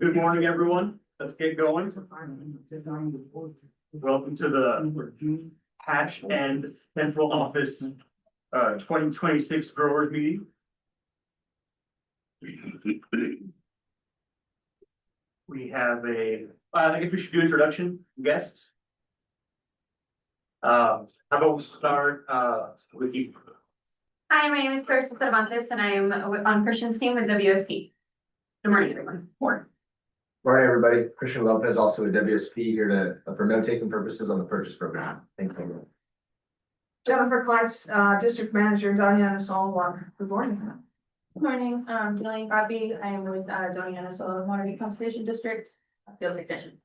Good morning, everyone. Let's get going. Welcome to the Hatch and Central Office 2026 Growers Meeting. We have I guess we should do introduction guests. How about we start with you? Hi, my name is Cruces and I am on Christian's team with WSP. Good morning, everyone. Morning, everybody. Christian Lopez, also with WSP, here for note-taking purposes on the purchase program. Thank you. Jennifer Kleitz, District Manager, Diana Solomon. Good morning. Good morning, Jillian Crosby. I am with Diana Solomon Watergate Conservation District, field technician.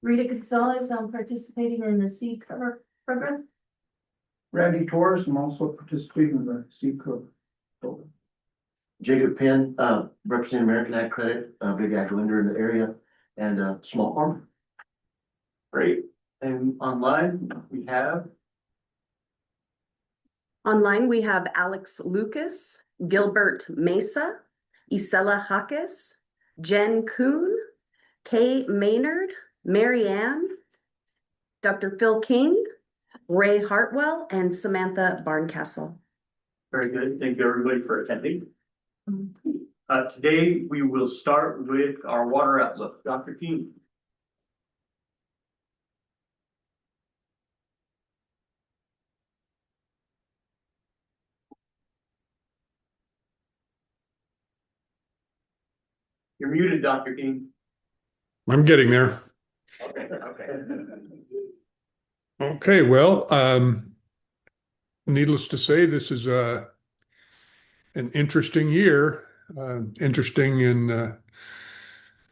Rita Gonzalez, I'm participating in the seed cover program. Randy Torres, I'm also participating in the seed cover program. Jacob Penn, representing American Ag Credit, big ag lender in the area, and small farmer. Great. And online we have Alex Lucas, Gilbert Mesa, Isela Hawkes, Jen Kuhn, Kay Maynard, Mary Ann, Dr. Phil King, Ray Hartwell, and Samantha Barncastle. very good. Thank you, everybody, for attending. Today we will start with our water outlook. Dr. King. You're muted, Dr. King. I'm getting there. Okay. Okay, well, needless to say, this is an interesting year. Interesting in the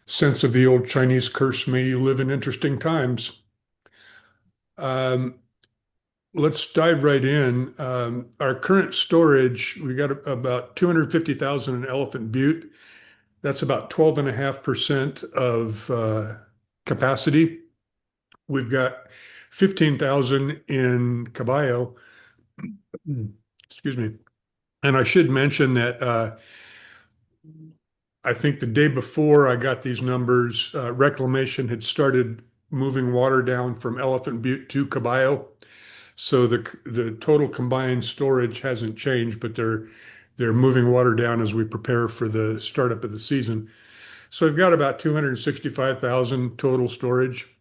sense of the old Chinese curse, may you live in interesting times. Let's dive right in. Our current storage, we got about 250,000 in Elephant Butte. That's about 12.5% of capacity. We've got 15,000 in Caballo. Excuse me. And I should mention that I think the day before I got these numbers, Reclamation had started moving water down from Elephant Butte to Caballo. So the total combined storage hasn't changed, but they're moving water down as we prepare for the startup of the season. So I've got about 265,000 total storage.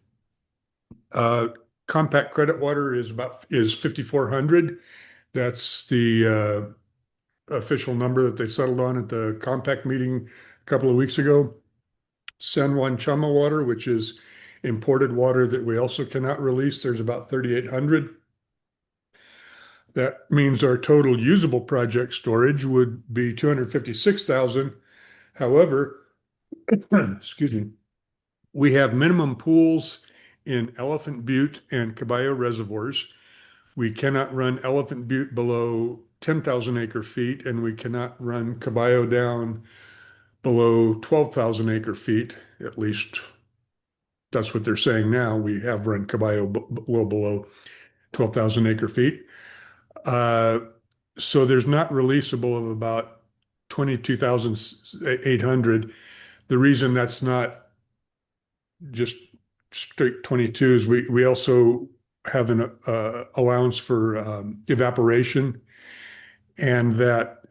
Compact credit water is 5,400. That's the official number that they settled on at the compact meeting a couple of weeks ago. San Juan Chama water, which is imported water that we also cannot release, there's about 3,800. That means our total usable project storage would be 256,000. However, excuse me, we have minimum pools in Elephant Butte and Caballo reservoirs. We cannot run Elephant Butte below 10,000 acre feet, and we cannot run Caballo down below 12,000 acre feet. At least that's what they're saying now. We have run Caballo well below 12,000 acre feet. So there's not releasable of about 22,800. The reason that's not just straight 22 is we also have an allowance for evaporation, and that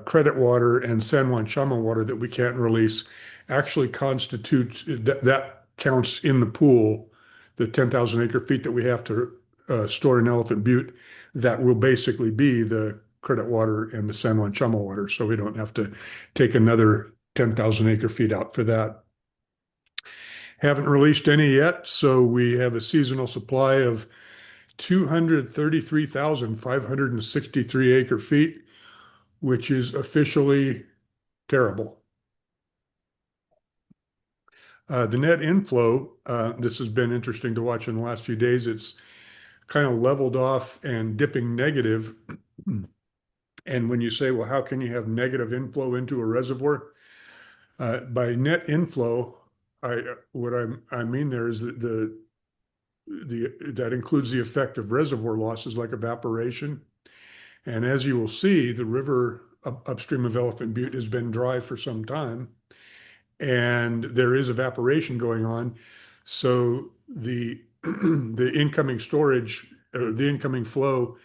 credit water and San Juan Chama water that we can't release actually constitutes that counts in the pool, the 10,000 acre feet that we have to store in Elephant Butte. That will basically be the credit water and the San Juan Chama water, so we don't have to take another 10,000 acre feet out for that. Haven't released any yet, so we have a seasonal supply of 233,563 acre feet, which is officially terrible. The net inflow, this has been interesting to watch in the last few days. It's kind of leveled off and dipping negative. And when you say, well, how can you have negative inflow into a reservoir? By net inflow, what I mean there is that that includes the effect of reservoir losses like evaporation. And as you will see, the river upstream of Elephant Butte has been dry for some time. and there is evaporation going on. So the the incoming storage or the incoming flow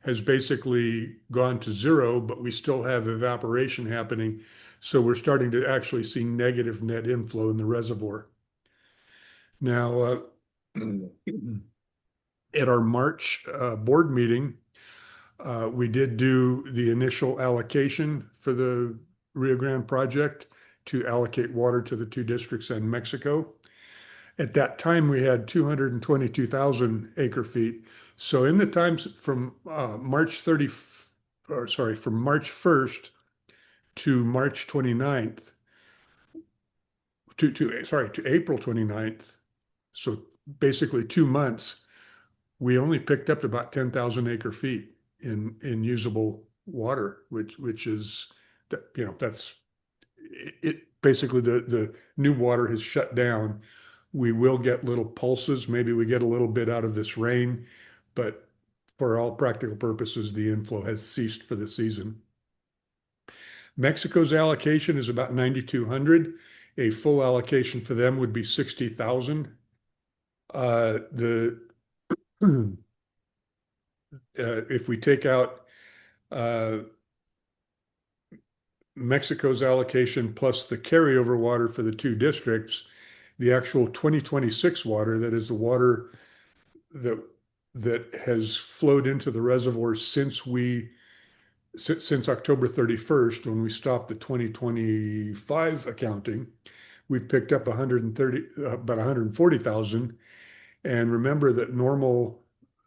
has basically gone to zero, but we still have evaporation happening. So we're starting to actually see negative net inflow in the reservoir. Now, at our March board meeting, we did do the initial allocation for the Rio Grande project to allocate water to the two districts and Mexico. At that time, we had 222,000 acre feet. So in the times from March 30, or sorry, from March 1st to March 29th, to April 29th, so basically 2 months, we only picked up about 10,000 acre feet in usable water, which is, that's it. Basically, the new water has shut down. We will get little pulses. Maybe we get a little bit out of this rain, but for all practical purposes, the inflow has ceased for the season. Mexico's allocation is about 9,200. A full allocation for them would be 60,000. If we take out Mexico's allocation plus the carryover water for the two districts, the actual 2026 water, that is the water that has flowed into the reservoir since October 31st, when we stopped the 2025 accounting, we've picked up about 140,000. And remember that normal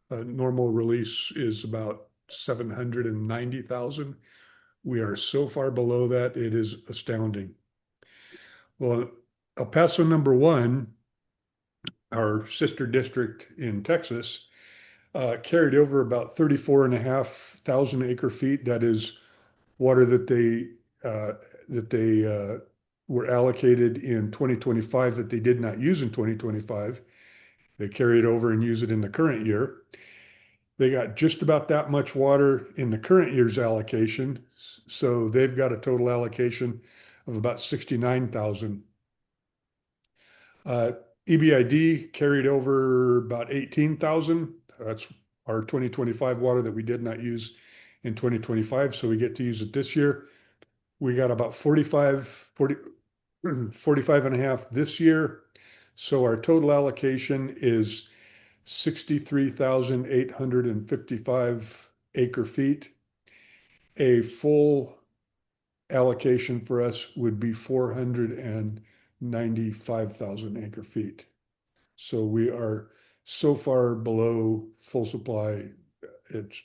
release is about 790,000. We are so far below that, it is astounding. Well, El Paso number 1, our sister district in Texas, carried over about 34,500 acre feet. That is water that they were allocated in 2025 that they did not use in 2025. They carry it over and use it in the current year. They got just about that much water in the current year's allocation. So they've got a total allocation of about 69,000. EBID carried over about 18,000. That's our 2025 water that we did not use in 2025. So we get to use it this year. We got about 45 and a half this year. So our total allocation is 63,855 acre feet. A full allocation for us would be 495,000 acre feet. So we are so far below full supply, it's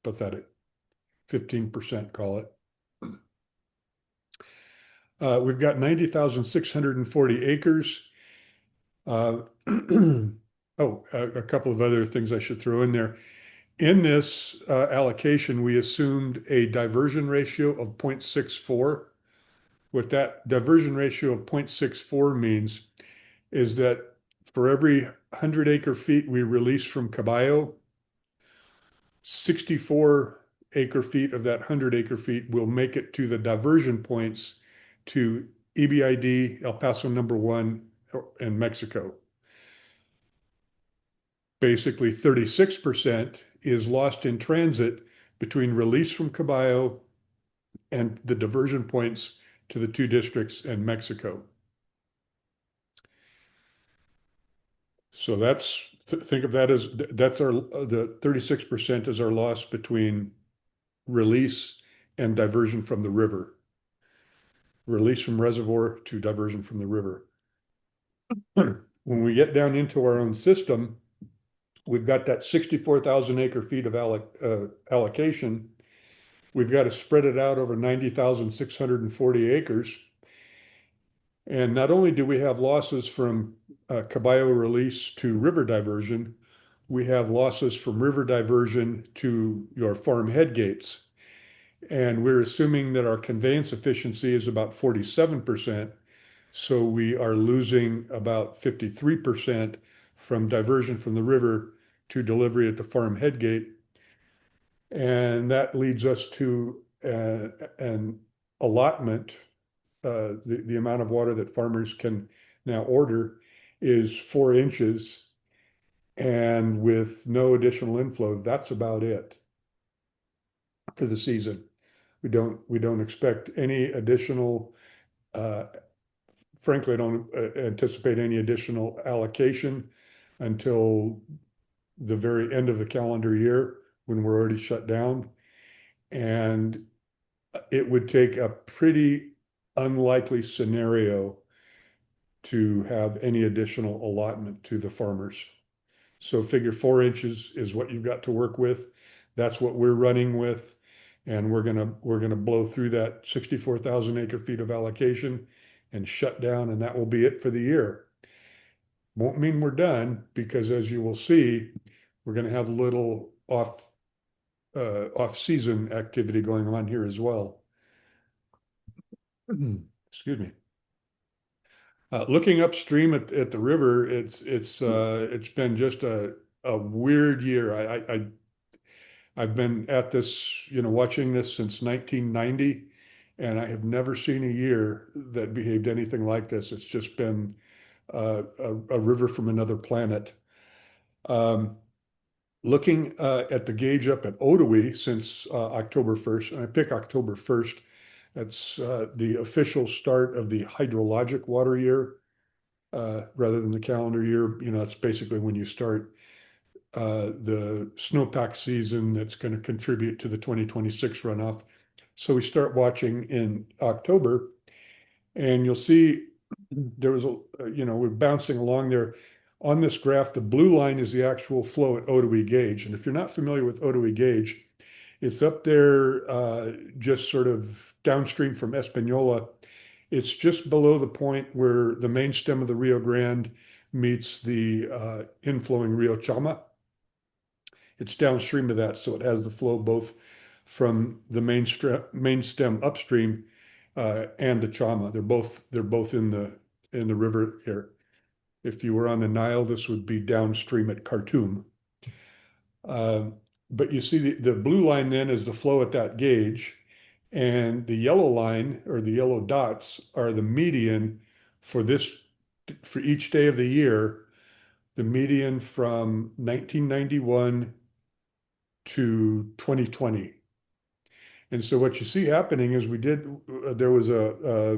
pathetic. 15%, call it. We've got 90,640 acres. A couple of other things I should throw in there. In this allocation, we assumed a diversion ratio of 0.64. What that diversion ratio of 0.64 means is that for every 100 acre feet we release from Caballo, 64 acre feet of that 100 acre feet will make it to the diversion points to EBID, El Paso number 1, and Mexico. Basically 36% is lost in transit between release from Caballo and the diversion points to the two districts and Mexico. So think of that as, the 36% is our loss between release and diversion from the river. Release from reservoir to diversion from the river. When we get down into our own system, we've got that 64,000 acre feet of allocation. We've got to spread it out over 90,640 acres. And not only do we have losses from Caballo release to river diversion, we have losses from river diversion to your farm head gates. And we're assuming that our conveyance efficiency is about 47%. So we are losing about 53% from diversion from the river to delivery at the farm head gate. And that leads us to an allotment the amount of water that farmers can now order is 4 inches. And with no additional inflow, that's about it for the season. We don't expect any additional, frankly, I don't anticipate any additional allocation until the very end of the calendar year when we're already shut down. And it would take a pretty unlikely scenario to have any additional allotment to the farmers. So figure 4 inches is what you've got to work with. That's what we're running with. And we're gonna blow through that 64,000 acre feet of allocation and shut down, and that will be it for the year. Won't mean we're done, because as you will see, we're gonna have a little off-season activity going on here as well. Excuse me. Looking upstream at the river, it's been just a weird year. I've been at this, watching this since 1990, and I have never seen a year that behaved anything like this. It's just been a river from another planet. Looking at the gauge up at Otoe since October 1st, and I pick October 1st, that's the official start of the hydrologic water year rather than the calendar year. That's basically when you start the snowpack season that's going to contribute to the 2026 runoff. So we start watching in October, and you'll see there was we're bouncing along there. On this graph, the blue line is the actual flow at Otoe gauge. And if you're not familiar with Otoe gauge, it's up there just sort of downstream from Espanola. It's just below the point where the main stem of the Rio Grande meets the inflowing Rio Chama. It's downstream of that, so it has the flow both from the main stem upstream and the Chama. They're both in the river here. If you were on the Nile, this would be downstream at Khartoum. But you see the blue line then is the flow at that gauge, and the yellow line or the yellow dots are the median for each day of the year, the median from 1991 to 2020. And so what you see happening is there was a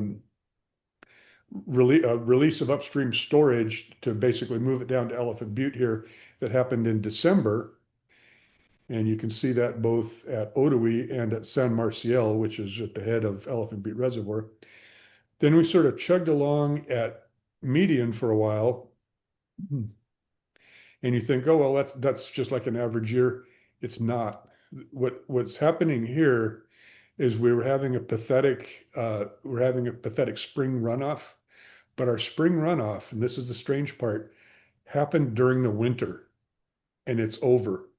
release of upstream storage to basically move it down to Elephant Butte here that happened in December. And you can see that both at Otoe and at San Marcial, which is at the head of Elephant Butte Reservoir. Then we sort of chugged along at median for a while. And you think, oh, well, that's just like an average year. It's not. What's happening here is we're having a pathetic spring runoff, but our spring runoff, and this is the strange part, happened during the winter, and it's over.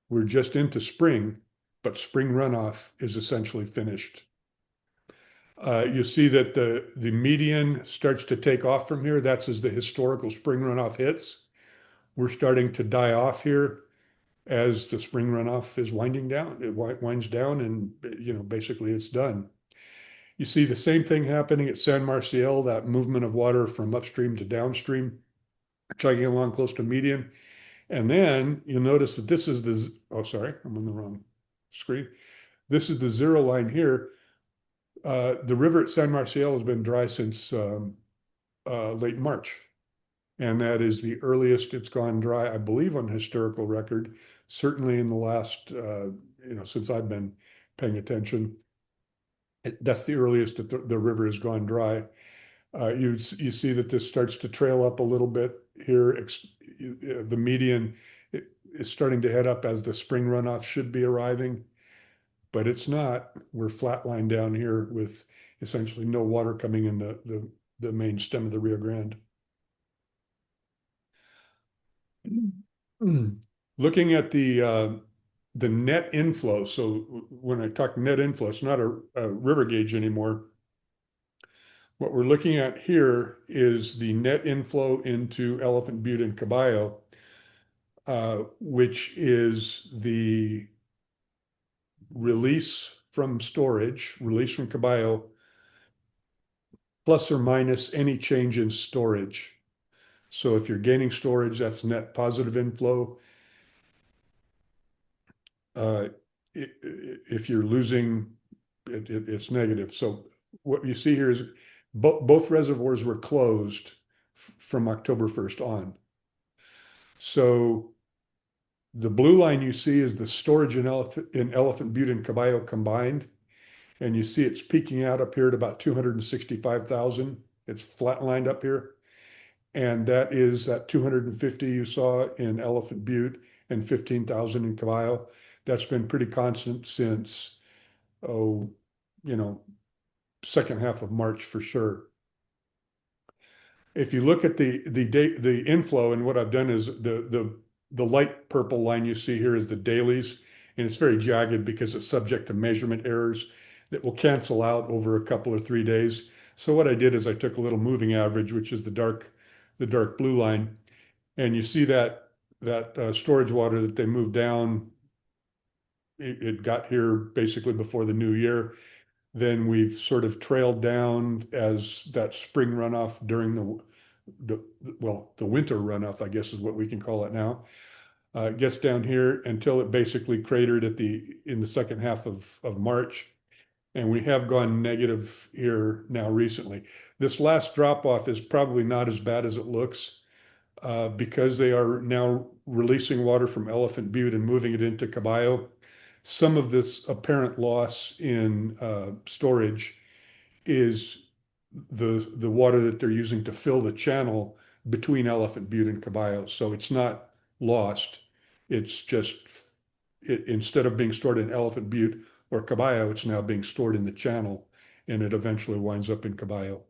We're just into spring, but spring runoff is essentially finished. You see that the median starts to take off from here. That's as the historical spring runoff hits. We're starting to die off here as the spring runoff is winding down. It winds down, and basically it's done. You see the same thing happening at San Marcial, that movement of water from upstream to downstream, chugging along close to median. And then you'll notice that this is sorry, I'm on the wrong screen. This is the zero line here. The river at San Marcial has been dry since late March. And that is the earliest it's gone dry, I believe, on historical record, certainly in the last, since I've been paying attention. That's the earliest that the river has gone dry. You see that this starts to trail up a little bit here. The median is starting to head up as the spring runoff should be arriving, but it's not. We're flatlined down here with essentially no water coming in the main stem of the Rio Grande. Looking at the net inflow. So when I talk net inflow, it's not a river gauge anymore. What we're looking at here is the net inflow into Elephant Butte and Caballo, which is the release from storage, release from Caballo, plus or minus any change in storage. So if you're gaining storage, that's net positive inflow. Uh, if you're losing, it's negative. So what you see here is both reservoirs were closed from October 1st on. So the blue line you see is the storage in Elephant Butte and Caballo combined. And you see it's peaking out up here at about 265,000. It's flatlined up here. And that is that 250 you saw in Elephant Butte and 15,000 in Caballo. That's been pretty constant since, second half of March for sure. If you look at the inflow, and what I've done is the light purple line you see here is the dailies, and it's very jagged because it's subject to measurement errors that will cancel out over a couple or 3 days. So what I did is I took a little moving average, which is the dark blue line, and you see that storage water that they moved down. It got here basically before the new year. Then we've sort of trailed down as that spring runoff during the winter runoff, I guess is what we can call it now. It gets down here until it basically cratered in the second half of March. And we have gone negative here now recently. This last drop off is probably not as bad as it looks because they are now releasing water from Elephant Butte and moving it into Caballo. Some of this apparent loss in storage is the water that they're using to fill the channel between Elephant Butte and Caballo. So it's not lost. It's just instead of being stored in Elephant Butte or Caballo, it's now being stored in the channel, and it eventually winds up in Caballo.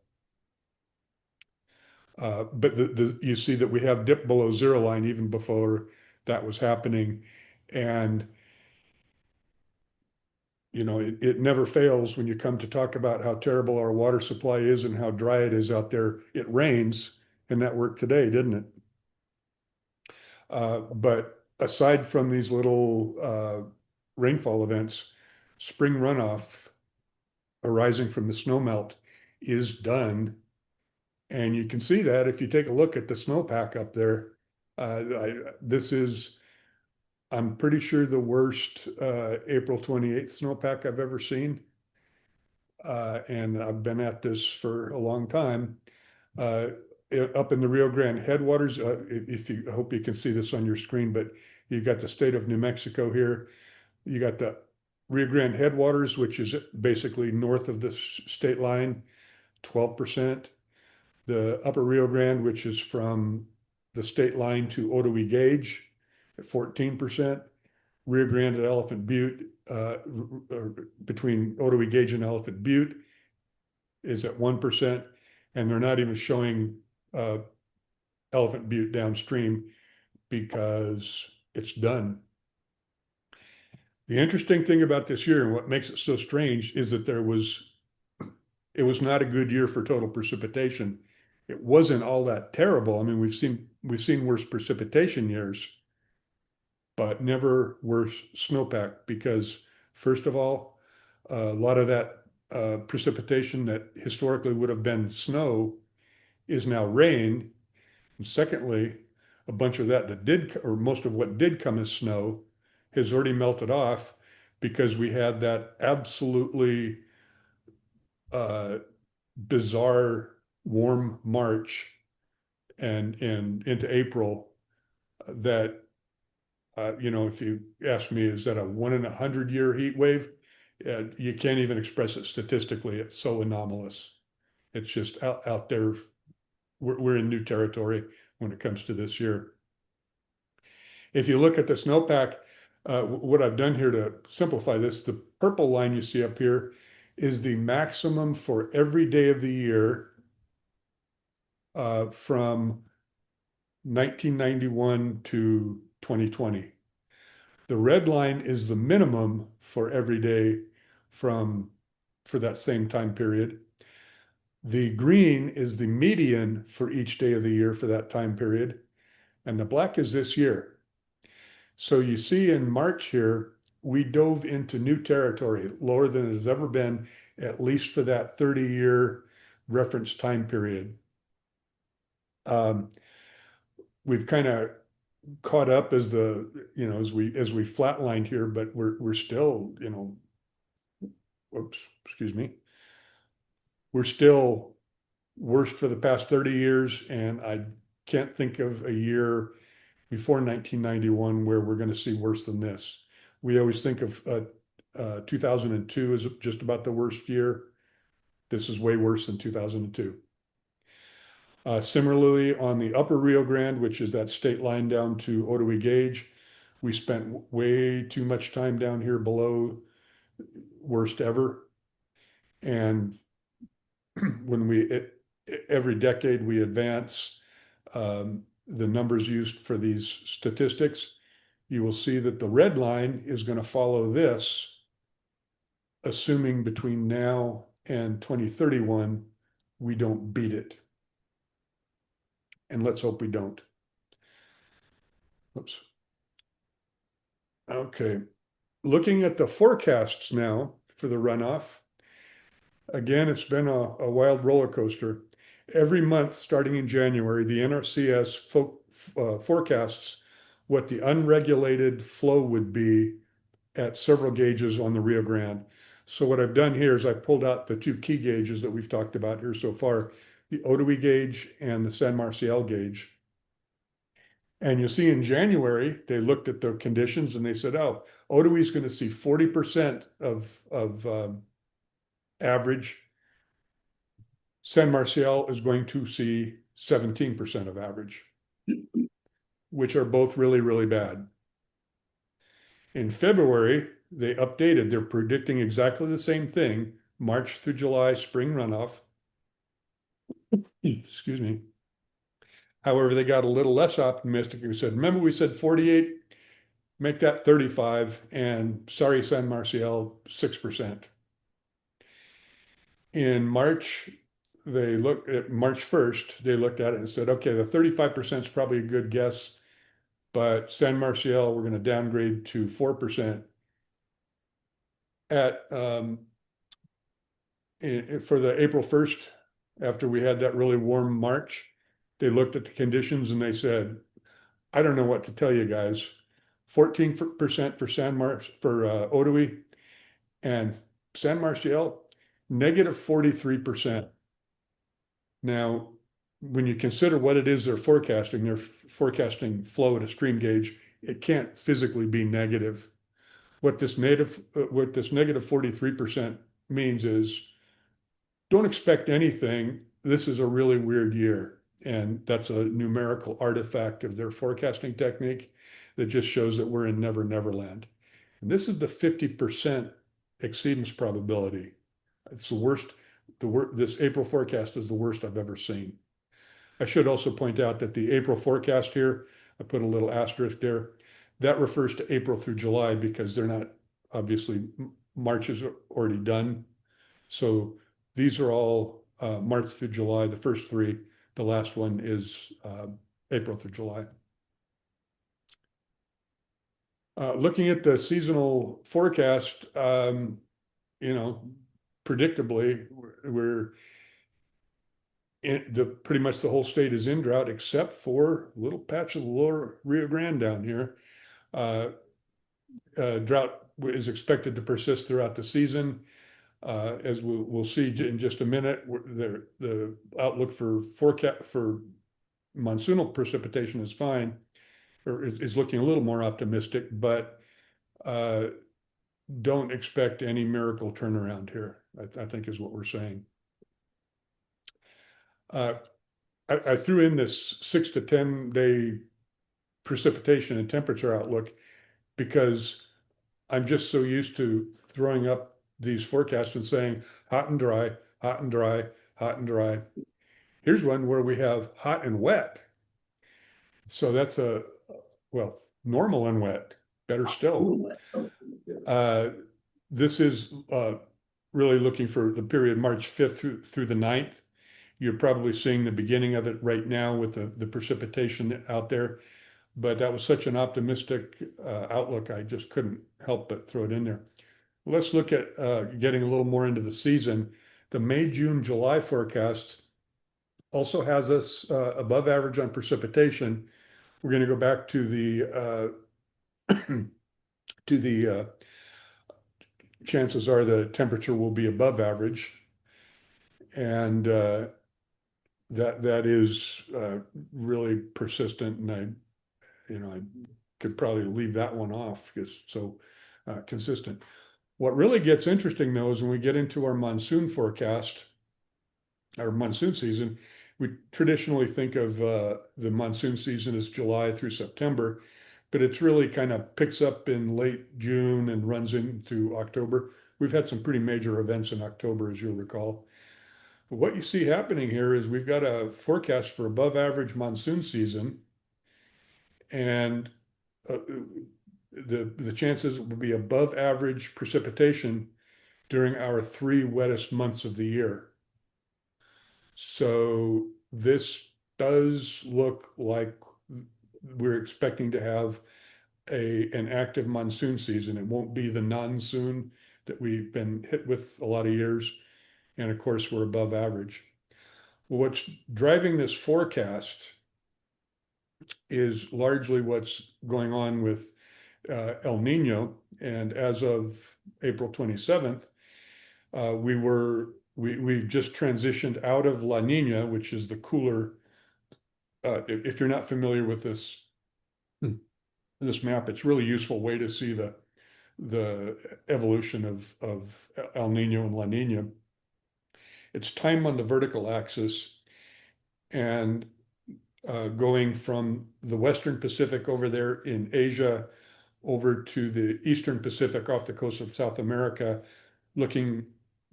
But you see that we have dipped below zero line even before that was happening. And it never fails when you come to talk about how terrible our water supply is and how dry it is out there. It rains, and that worked today, didn't it? But aside from these little rainfall events, spring runoff arising from the snowmelt is done. And you can see that if you take a look at the snowpack up there. This is, I'm pretty sure, the worst April 28th snowpack I've ever seen. And I've been at this for a long time. Up in the Rio Grande headwaters, I hope you can see this on your screen, but you got the state of New Mexico here. You got the Rio Grande headwaters, which is basically north of the state line, 12%. The upper Rio Grande, which is from the state line to Otoe Gauge, at 14%. Rio Grande at Elephant Butte, between Otoe Gauge and Elephant Butte, is at 1%. And they're not even showing Elephant Butte downstream because it's done. The interesting thing about this year and what makes it so strange is that it was not a good year for total precipitation. It wasn't all that terrible. I mean, we've seen worse precipitation years, but never worse snowpack because, first of all, a lot of that precipitation that historically would have been snow is now rain. And secondly, a bunch of that did, or most of what did come as snow, has already melted off because we had that absolutely bizarre warm March and into April that if you ask me, is that a 1 in 100 year heat wave? You can't even express it statistically. It's so anomalous. It's just out there. We're in new territory when it comes to this year. If you look at the snowpack, what I've done here to simplify this, the purple line you see up here is the maximum for every day of the year from 1991 to 2020. The red line is the minimum for every day for that same time period. The green is the median for each day of the year for that time period. And the black is this year. So you see in March here, we dove into new territory, lower than it has ever been, at least for that 30-year reference time period. We've kind of caught up as as we flatlined here, but we're still, whoops, excuse me. We're still worst for the past 30 years, and I can't think of a year before 1991 where we're going to see worse than this. We always think of 2002 as just about the worst year. This is way worse than 2002. Similarly, on the upper Rio Grande, which is that state line down to Otoe Gauge, we spent way too much time down here below worst ever. And when every decade we advance the numbers used for these statistics, you will see that the red line is going to follow this, assuming between now and 2031, we don't beat it. And let's hope we don't. Oops. Okay. Looking at the forecasts now for the runoff. Again, it's been a wild roller coaster. Every month, starting in January, the NRCS forecasts what the unregulated flow would be at several gauges on the Rio Grande. So what I've done here is I pulled out the two key gauges that we've talked about here so far, the Otoe gauge and the San Marcial gauge. And you'll see in January, they looked at the conditions and they said, oh, Otoe is going to see 40% of average. San Marcial is going to see 17% of average, which are both really, really bad. In February, they updated. They're predicting exactly the same thing, March through July spring runoff. Excuse me. However, they got a little less optimistic and said, remember we said 48, make that 35, and sorry, San Marcial, 6%. In March, they looked at March 1st, they looked at it and said, okay, the 35% is probably a good guess, but San Marcial, we're going to downgrade to 4%. For the April 1st, after we had that really warm March, they looked at the conditions and they said, I don't know what to tell you guys. 14% for Otoe, and San Marcial, negative 43%. Now, when you consider what it is they're forecasting flow at a stream gauge, it can't physically be negative. What this negative 43% means is, don't expect anything. This is a really weird year. And that's a numerical artifact of their forecasting technique that just shows that we're in Never Never Land. And this is the 50% exceedance probability. It's the worst. This April forecast is the worst I've ever seen. I should also point out that the April forecast here, I put a little asterisk there, that refers to April through July because they're not, obviously, March is already done. So these are all March through July, the first three. The last one is April through July. Looking at the seasonal forecast, predictably, we're pretty much the whole state is in drought except for a little patch of the lower Rio Grande down here. Drought is expected to persist throughout the season. As we'll see in just a minute, the outlook for monsoonal precipitation is fine, or is looking a little more optimistic, but don't expect any miracle turnaround here, I think is what we're saying. I threw in this 6 to 10 day precipitation and temperature outlook because I'm just so used to throwing up these forecasts and saying hot and dry, hot and dry, hot and dry. Here's one where we have hot and wet. So that's normal and wet, better still. This is really looking for the period March 5th through the 9th. You're probably seeing the beginning of it right now with the precipitation out there. But that was such an optimistic outlook, I just couldn't help but throw it in there. Let's look at getting a little more into the season. The May, June, July forecast also has us above average on precipitation. We're going to go back to the chances are the temperature will be above average. And that is really persistent, and I could probably leave that one off because it's so consistent. What really gets interesting though is when we get into our monsoon forecast, our monsoon season, we traditionally think of the monsoon season as July through September, but it's really kind of picks up in late June and runs into October. We've had some pretty major events in October, as you'll recall. But what you see happening here is we've got a forecast for above average monsoon season, and the chances will be above average precipitation during our 3 wettest months of the year. So this does look like we're expecting to have an active monsoon season. It won't be the monsoon that we've been hit with a lot of years. And of course, we're above average. What's driving this forecast is largely what's going on with El Nino. And as of April 27th, we've just transitioned out of La Nina, which is the cooler. If you're not familiar with this map, it's really useful way to see the evolution of El Nino and La Nina. It's time on the vertical axis, and going from the Western Pacific over there in Asia over to the Eastern Pacific off the coast of South America, looking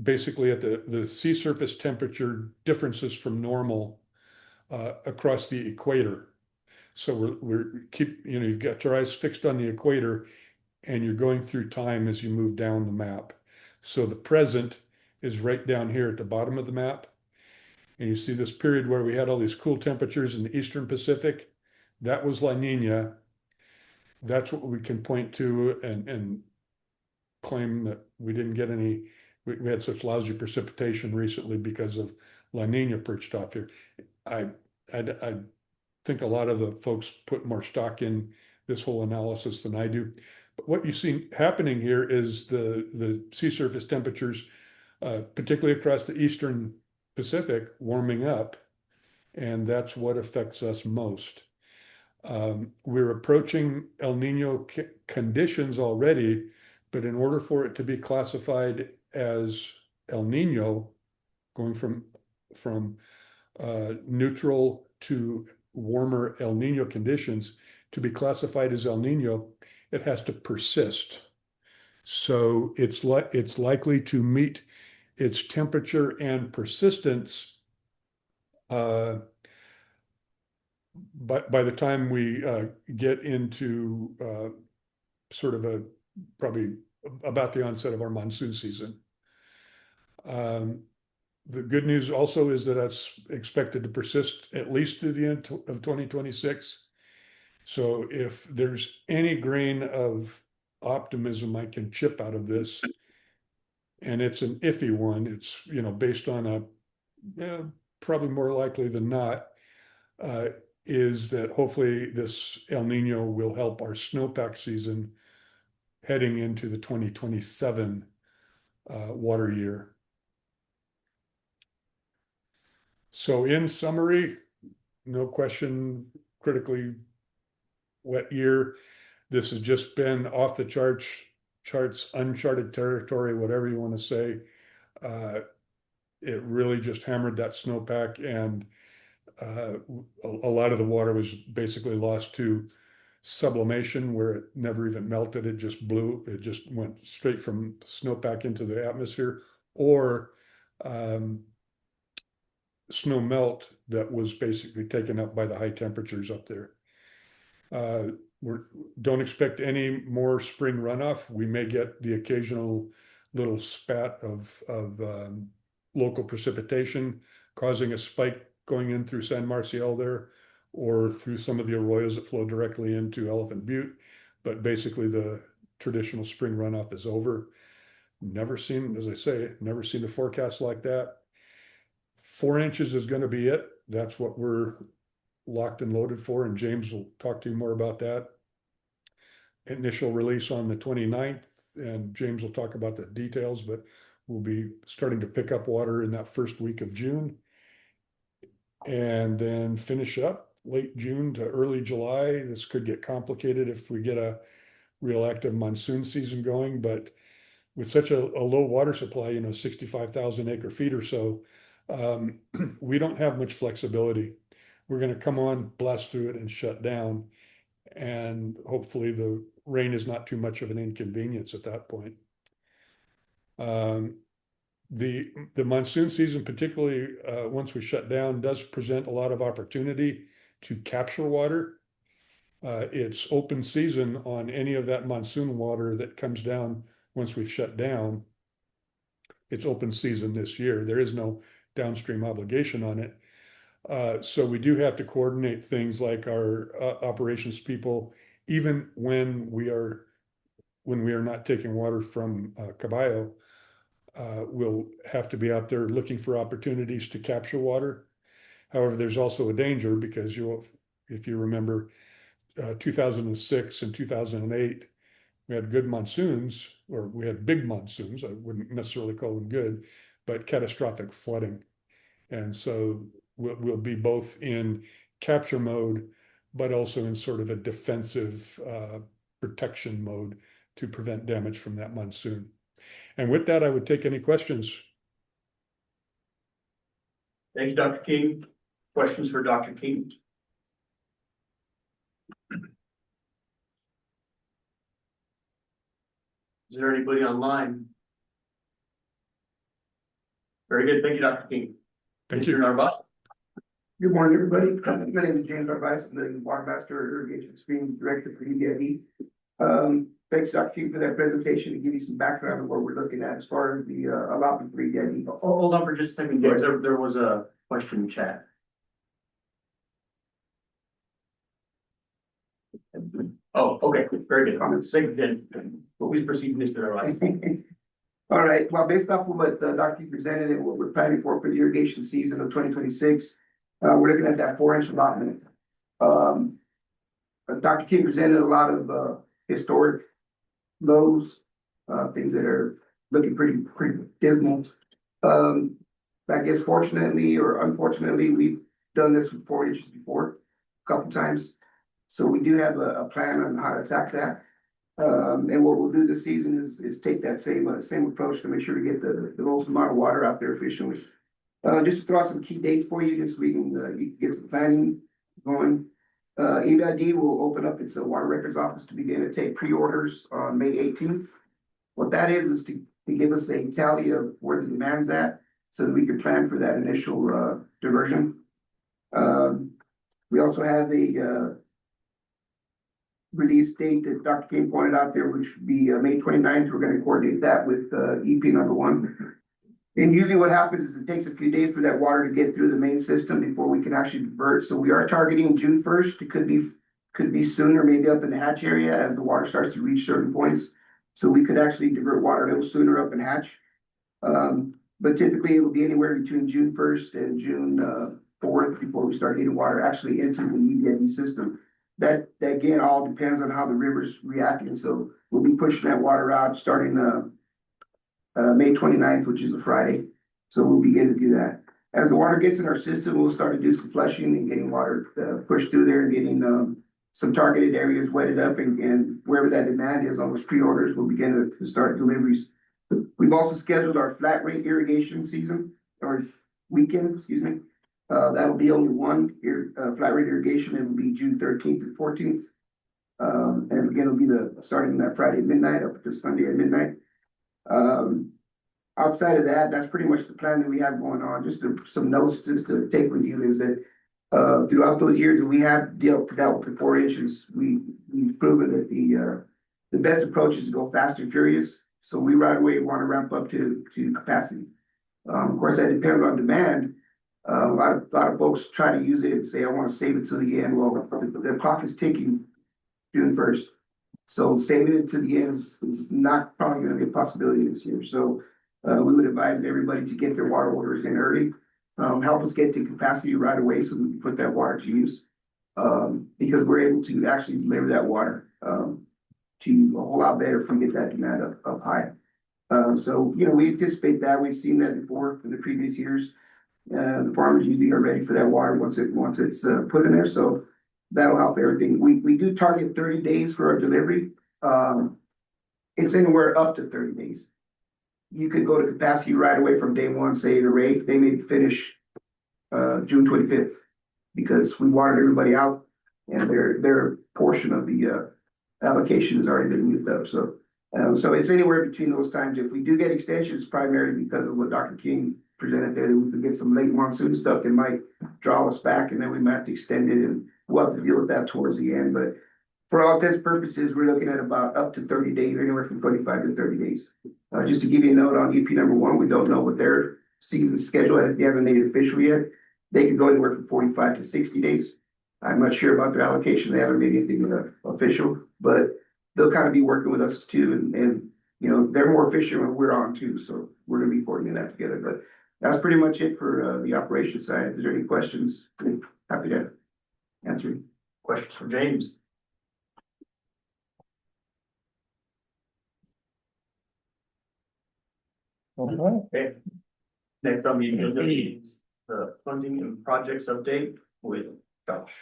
basically at the sea surface temperature differences from normal across the equator. So you've got your eyes fixed on the equator, and you're going through time as you move down the map. So the present is right down here at the bottom of the map. And you see this period where we had all these cool temperatures in the Eastern Pacific. That was La Nina. That's what we can point to and claim that we didn't get any, we had such lousy precipitation recently because of La Nina perched off here. I think a lot of the folks put more stock in this whole analysis than I do. But what you see happening here is the sea surface temperatures, particularly across the Eastern Pacific, warming up, and that's what affects us most. We're approaching El Nino conditions already, but in order for it to be classified as El Nino, going from neutral to warmer El Nino conditions, to be classified as El Nino, it has to persist. So it's likely to meet its temperature and persistence but by the time we get into sort of probably about the onset of our monsoon season. The good news also is that that's expected to persist at least through the end of 2026. So if there's any grain of optimism I can chip out of this, and it's an iffy one, it's based on probably more likely than not, is that hopefully this El Nino will help our snowpack season heading into the 2027 water year. So in summary, no question, critically wet year. This has just been off the charts, uncharted territory, whatever you want to say. It really just hammered that snowpack, and a lot of the water was basically lost to sublimation, where it never even melted. It just blew. It just went straight from snowpack into the atmosphere, or snow melt that was basically taken up by the high temperatures up there. We don't expect any more spring runoff. We may get the occasional little spat of local precipitation, causing a spike going in through San Marcial there, or through some of the arroyos that flow directly into Elephant Butte. But basically the traditional spring runoff is over. Never seen, as I say, never seen a forecast like that. 4 inches is gonna be it. That's what we're locked and loaded for, and James will talk to you more about that. Initial release on the 29th, and James will talk about the details, but we'll be starting to pick up water in that first week of June. And then finish up late June to early July. This could get complicated if we get a real active monsoon season going, but with such a low water supply, 65,000 acre feet or so, we don't have much flexibility. We're gonna come on, blast through it and shut down. And hopefully the rain is not too much of an inconvenience at that point. The monsoon season, particularly once we shut down, does present a lot of opportunity to capture water. It's open season on any of that monsoon water that comes down once we've shut down. It's open season this year. There is no downstream obligation on it. So we do have to coordinate things like our operations people, even when we are not taking water from Caballo. We'll have to be out there looking for opportunities to capture water. However, there's also a danger because if you remember, 2006 and 2008, we had good monsoons, or we had big monsoons. I wouldn't necessarily call them good, but catastrophic flooding. And so we'll be both in capture mode, but also in sort of a defensive protection mode to prevent damage from that monsoon. And with that, I would take any questions. Thank you, Dr. King. Questions for Dr. King? Is there anybody online? Very good. Thank you, Dr. King. Thank Mr. you. Narvaez? Good morning, everybody. My name is James Narvaez. I'm the Water Master Irrigation Stream Director for EBID. Thanks, Dr. King, for that presentation to give you some background on what we're looking at as far as the allotment for EBID. Hold on for just a second, James. There was a question in chat. Oh, okay, very good comments. Thank you, Jen. Please proceed, Mr. Narvaez. All right, well, based off of what Dr. King presented and what we're planning for the irrigation season of 2026, we're looking at that 4-inch allotment. Dr. King presented a lot of historic lows, things that are looking pretty dismal. I guess fortunately or unfortunately, we've done this with 4 inches before, a couple times. So we do have a plan on how to attack that. And what we'll do this season is take that same approach to make sure we get the most amount of water out there efficiently. Just to throw out some key dates for you, just so we can you can get some planning going. EBID will open up its water records office to begin to take pre-orders on May 18th. What that is to give us a tally of where the demand's at, so that we can plan for that initial diversion. We also have a release date that Dr. King pointed out there, which would be May 29th. We're going to coordinate that with EP number 1. And usually what happens is it takes a few days for that water to get through the main system before we can actually divert. So we are targeting June 1st. It could be sooner, maybe up in the Hatch area as the water starts to reach certain points. So we could actually divert water a little sooner up in Hatch. But typically it will be anywhere between June 1st and June 4th before we start getting water actually into the EBID system. That again all depends on how the river's reacting. So we'll be pushing that water out starting May 29th, which is a Friday. So we'll begin to do that. As the water gets in our system, we'll start to do some flushing and getting water pushed through there and getting some targeted areas wetted up, and wherever that demand is on those pre-orders, we'll begin to start deliveries. We've also scheduled our flat rate irrigation season or weekend, excuse me. That'll be only one flat rate irrigation. It'll be June 13th and 14th. And again, it'll be starting that Friday at midnight up to Sunday at midnight. Outside of that, that's pretty much the plan that we have going on. Just some notes just to take with you is that throughout those years that we have dealt with the 4 inches, we've proven that the best approach is to go fast and furious. So we right away want to ramp up to capacity. Of course, that depends on demand. A lot of folks try to use it and say, I want to save it till the end. Well, the clock is ticking June 1st. So saving it to the end is not probably gonna be a possibility this year, so. We would advise everybody to get their water orders in early, help us get to capacity right away so we can put that water to use. Because we're able to actually deliver that water, to a whole lot better if we get that demand up high. So, you know, we anticipate that, we've seen that before in the previous years. The farmers usually are ready for that water once it's put in there, so that'll help everything. We do target 30 days for our delivery. It's anywhere up to 30 days. You could go to capacity right away from day one, say the rate, they may finish June 25th. Because we watered everybody out and their portion of the allocation has already been used up, so. So it's anywhere between those times. If we do get extensions, primarily because of what Dr. King presented there, we could get some late monsoon stuff that might draw us back, and then we might have to extend it, and we'll have to deal with that towards the end, but. For all intents and purposes, we're looking at about up to 30 days, anywhere from 25 to 30 days. Just to give you a note on EP number 1, we don't know what their season schedule is. They haven't made it official yet. They can go anywhere from 45 to 60 days. I'm not sure about their allocation. They haven't made anything official, but they'll kind of be working with us too. And you know, they're more efficient when we're on too. So we're going to be coordinating that together. But that's pretty much it for the operations side. If there's any questions, I'm happy to answer. Questions for James? Okay. Next on the agenda is the funding and projects update with Josh.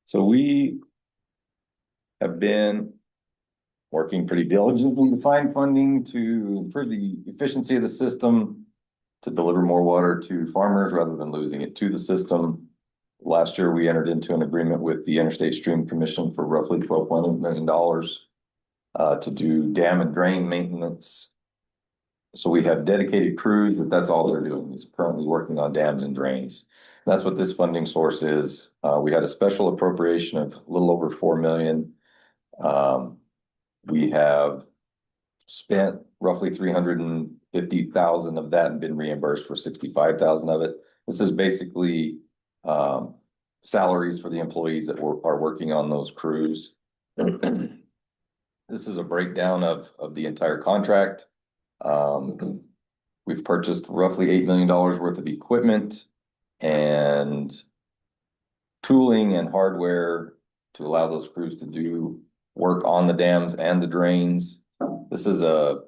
So we have been working pretty diligently to find funding to improve the efficiency of the system, to deliver more water to farmers rather than losing it to the system. Last year, we entered into an agreement with the Interstate Stream Commission for roughly $12.8 million to do dam and drain maintenance. So we have dedicated crews, but that's all they're doing is currently working on dams and drains. That's what this funding source is. We had a special appropriation of a little over $4 million. We have spent roughly 350,000 of that and been reimbursed for 65,000 of it. This is basically salaries for the employees that are working on those crews. This is a breakdown of the entire contract. We've purchased roughly $8 million worth of equipment and tooling and hardware to allow those crews to do work on the dams and the drains. This is an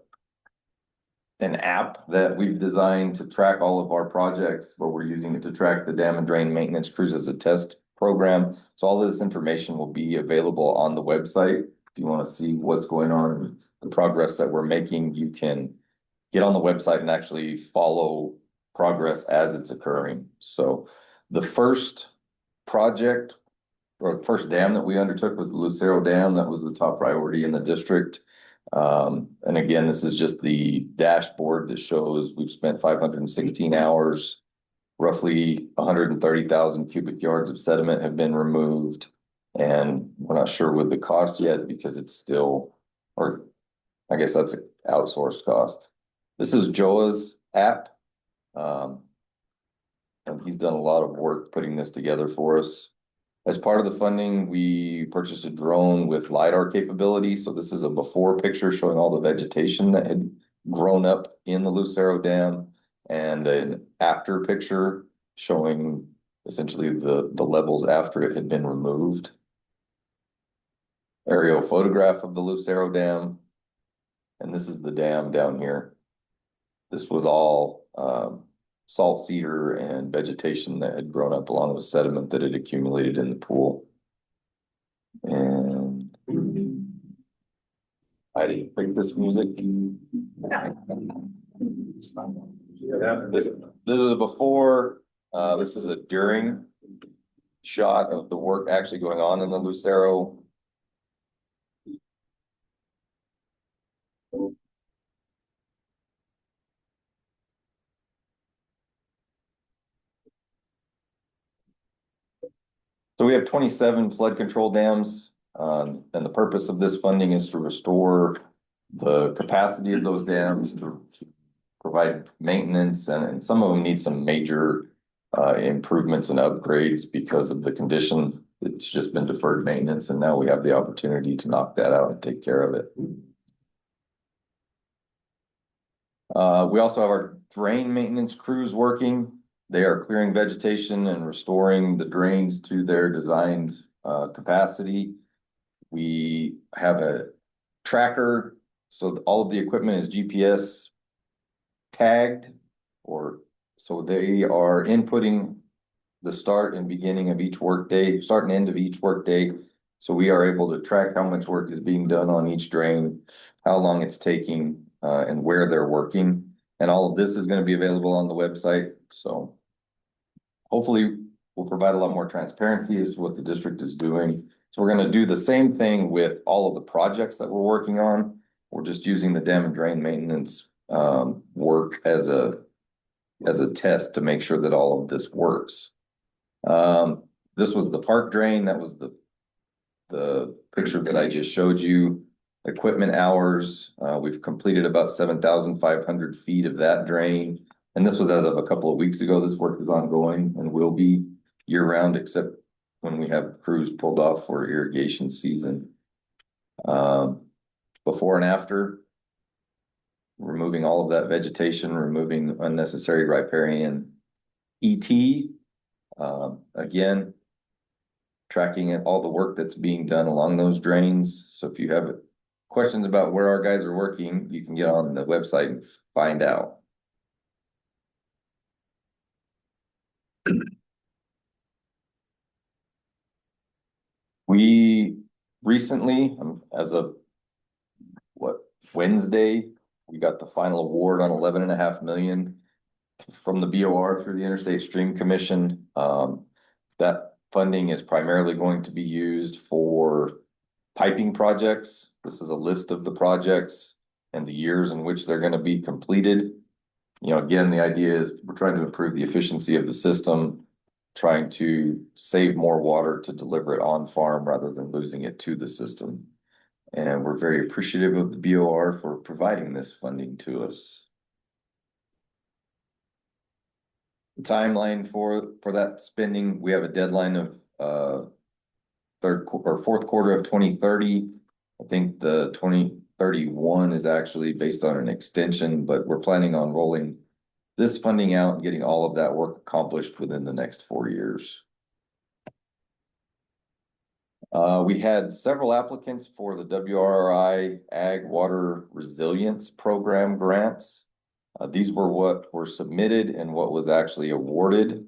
app that we've designed to track all of our projects, where we're using it to track the dam and drain maintenance crews as a test program. So all this information will be available on the website. If you want to see what's going on, the progress that we're making, you can get on the website and actually follow progress as it's occurring. So the first project or first dam that we undertook was the Lucero Dam. That was the top priority in the district. And again, this is just the dashboard that shows we've spent 516 hours, roughly 130,000 cubic yards of sediment have been removed. And we're not sure with the cost yet because it's still, or I guess that's an outsourced cost. This is Joa's app. And he's done a lot of work putting this together for us. As part of the funding, we purchased a drone with LiDAR capability. So this is a before picture showing all the vegetation that had grown up in the Lucero Dam, and an after picture showing essentially the levels after it had been removed. Aerial photograph of the Lucero Dam. And this is the dam down here. This was all salt cedar and vegetation that had grown up along with sediment that had accumulated in the pool. And I didn't pick this music. This is a before, this is a during shot of the work actually going on in the Lucero. So we have 27 flood control dams, and the purpose of this funding is to restore the capacity of those dams, to provide maintenance, and some of them need some major improvements and upgrades because of the condition. It's just been deferred maintenance, and now we have the opportunity to knock that out and take care of it. We also have our drain maintenance crews working. They are clearing vegetation and restoring the drains to their designed capacity. We have a tracker, so all of the equipment is GPS tagged, or so they are inputting the start and beginning of each workday, start and end of each workday. So we are able to track how much work is being done on each drain, how long it's taking, and where they're working. And all of this is going to be available on the website. So hopefully we'll provide a lot more transparency as to what the district is doing. So we're going to do the same thing with all of the projects that we're working on. We're just using the dam and drain maintenance work as a test to make sure that all of this works. This was the park drain. That was the picture that I just showed you. Equipment hours, we've completed about 7,500 feet of that drain. And this was as of a couple of weeks ago. This work is ongoing and will be year round, except when we have crews pulled off for irrigation season. Before and after, removing all of that vegetation, removing unnecessary riparian ET. Again, tracking all the work that's being done along those drains. So if you have questions about where our guys are working, you can get on the website and find out. We recently, as of Wednesday, we got the final award on 11.5 million from the BOR through the Interstate Stream Commission. That funding is primarily going to be used for piping projects. This is a list of the projects and the years in which they're going to be completed. You know, again, the idea is we're trying to improve the efficiency of the system, trying to save more water to deliver it on farm rather than losing it to the system. And we're very appreciative of the BOR for providing this funding to us. The timeline for that spending, we have a deadline of fourth quarter of 2030. I think the 2031 is actually based on an extension, but we're planning on rolling this funding out and getting all of that work accomplished within the next 4 years. We had several applicants for the WRI Ag Water Resilience Program grants. These were what were submitted and what was actually awarded.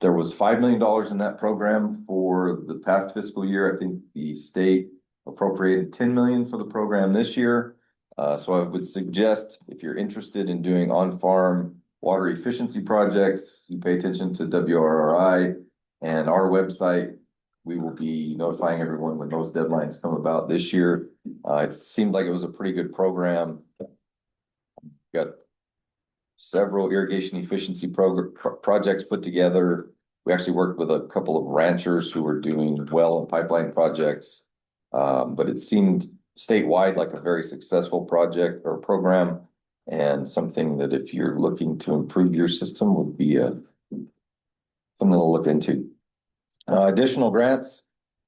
There was $5 million in that program for the past fiscal year. I think the state appropriated $10 million for the program this year. So I would suggest if you're interested in doing on-farm water efficiency projects, you pay attention to WRI and our website. We will be notifying everyone when those deadlines come about this year. It seemed like it was a pretty good program. Got several irrigation efficiency projects put together. We actually worked with a couple of ranchers who were doing well and pipeline projects. But it seemed statewide like a very successful project or program, and something that if you're looking to improve your system would be something to look into. Additional grants,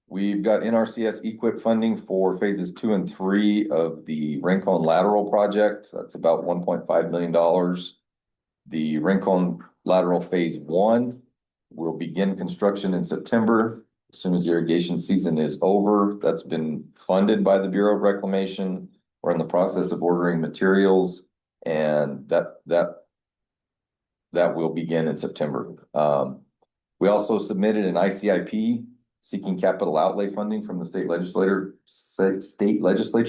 we've got NRCS EQIP funding for phases 2 and 3 of the Rincon lateral project. That's about $1.5 million. The Rincon lateral phase 1 will begin construction in September, as soon as the irrigation season is over. That's been funded by the Bureau of Reclamation. We're in the process of ordering materials, and that will begin in September. We also submitted an ICIP seeking capital outlay funding from the state legislature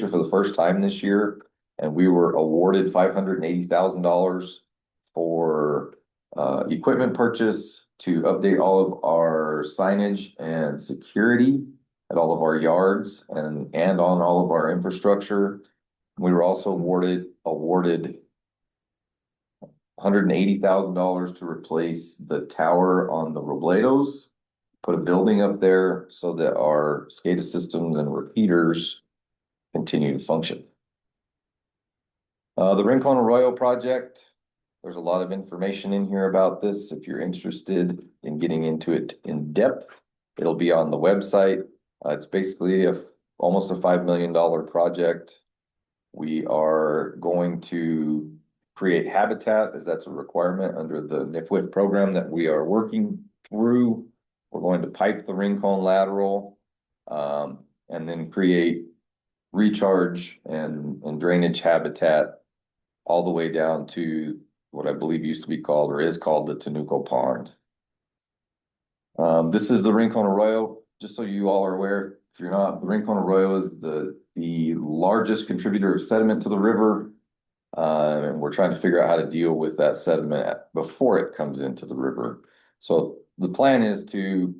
for the first time this year. And we were awarded $580,000 for equipment purchase to update all of our signage and security at all of our yards and on all of our infrastructure. We were also awarded $180,000 to replace the tower on the Robledos, put a building up there so that our SCADA systems and repeaters continue to function. The Rincon Arroyo project, there's a lot of information in here about this. If you're interested in getting into it in depth, it'll be on the website. It's basically almost a $5 million project. We are going to create habitat, as that's a requirement under the NIFWIF program that we are working through. We're going to pipe the Rincon lateral, and then create recharge and drainage habitat all the way down to what I believe used to be called or is called the Tenuco Pond. This is the Rincon Arroyo, just so you all are aware. If you're not, the Rincon Arroyo is the largest contributor of sediment to the river. And we're trying to figure out how to deal with that sediment before it comes into the river. So the plan is to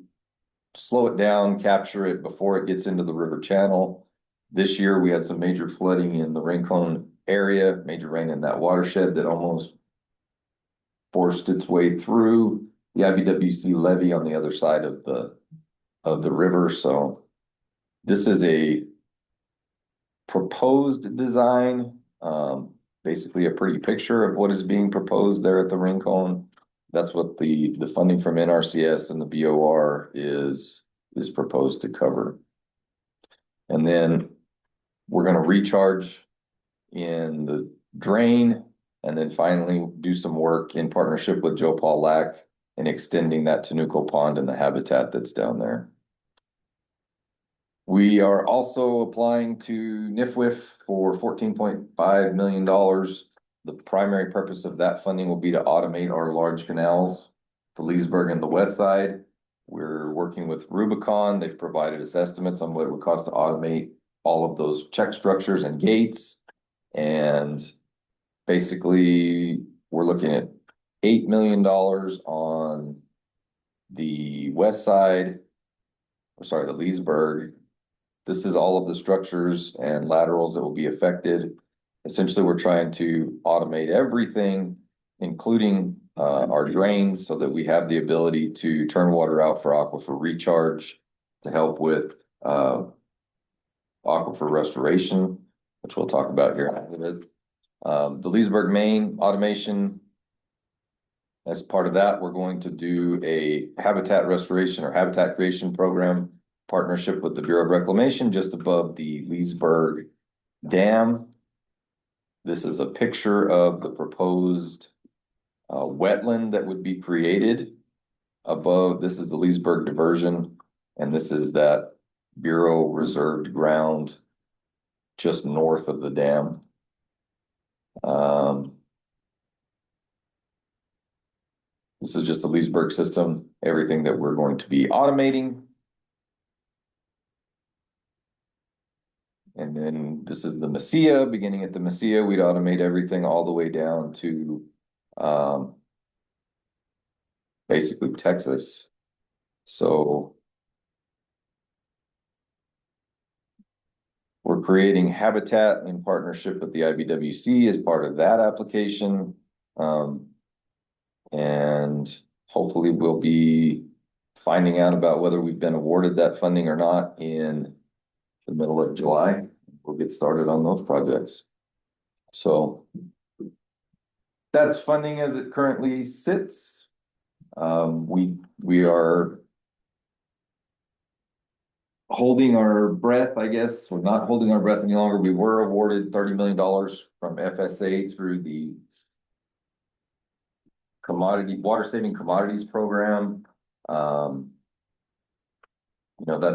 slow it down, capture it before it gets into the river channel. This year, we had some major flooding in the Rincon area, major rain in that watershed that almost forced its way through the IBWC levee on the other side of the river. So this is a proposed design, basically a pretty picture of what is being proposed there at the Rincon. That's what the funding from NRCS and the BOR is proposed to cover. And then we're going to recharge in the drain, and then finally do some work in partnership with Joe Paul Lack in extending that Tenuco Pond and the habitat that's down there. We are also applying to NIFWIF for $14.5 million. The primary purpose of that funding will be to automate our large canals, the Leesburg and the west side. We're working with Rubicon. They've provided us estimates on what it would cost to automate all of those check structures and gates. And basically, we're looking at $8 million on the west side, the Leesburg. This is all of the structures and laterals that will be affected. Essentially, we're trying to automate everything, including our drains, so that we have the ability to turn water out for aquifer recharge to help with aquifer restoration, which we'll talk about here in a minute. The Leesburg main automation, as part of that, we're going to do a habitat restoration or habitat creation program partnership with the Bureau of Reclamation just above the Leesburg Dam. This is a picture of the proposed wetland that would be created above. This is the Leesburg diversion, and this is that Bureau reserved ground just north of the dam. This is just the Leesburg system, everything that we're going to be automating. And then this is the Mesilla. Beginning at the Mesilla, we'd automate everything all the way down to basically Texas. So we're creating habitat in partnership with the IBWC as part of that application. And hopefully we'll be finding out about whether we've been awarded that funding or not in the middle of July. We'll get started on those projects. So that's funding as it currently sits. We are holding our breath, I guess. We're not holding our breath any longer. We were awarded $30 million from FSA through the water saving commodities program. That